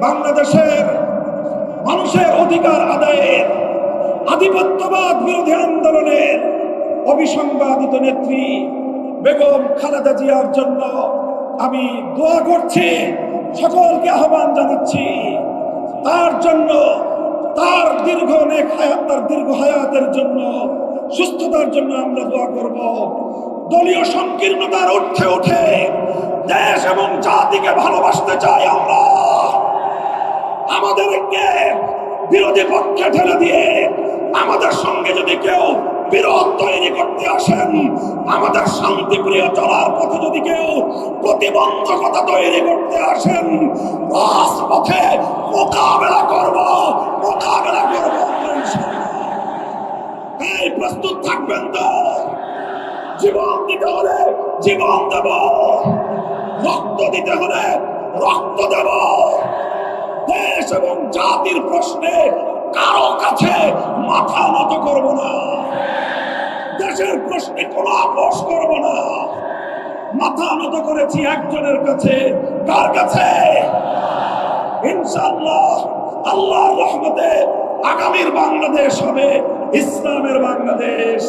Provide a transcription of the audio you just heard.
বাংলাদেশের মানুষের অধিকার আদায়ের, আধিপত্যবাদ বিরোধী আন্দোলনের অবিসংবাদিত নেত্রী বেগম খালেদা জিয়ার জন্য আমি দোয়া করছি, সকলকে আহ্বান জানাচ্ছি। তার জন্য, তার দীর্ঘ হায়াতের জন্য, সুস্থতার জন্য আমরা দোয়া করব। দলীয় সংকীর্ণতার ঊর্ধ্বে উঠে দেশ এবং জাতিকে ভালোবাসতে চাই আমরা। আমাদেরকে বিরোধী পক্ষে ঠেলে দিয়ে আমাদের সঙ্গে যদি কেউ বিরোধ তৈরি করতে আসেন, আমাদের শান্তিপ্রিয় চলার পথে যদি কেউ প্রতিবন্ধকতা তৈরি করতে আসেন, রাজপথে মোকাবেলা করব। এই প্রস্তুত থাকবেন তো? জীবন দিতে হলে জীবন দেব, রক্ত দিতে হলে রক্ত দেব। দেশ এবং জাতির প্রশ্নে কারো কাছে মাথা নত করব না। দেশের প্রশ্নে কোনো আপোষ করব না। মাথা নত করেছি একজনের কাছে। কার কাছে? ইনশাআল্লাহ আল্লাহর রহমতে আগামীর বাংলাদেশ হবে ইসলামের বাংলাদেশ।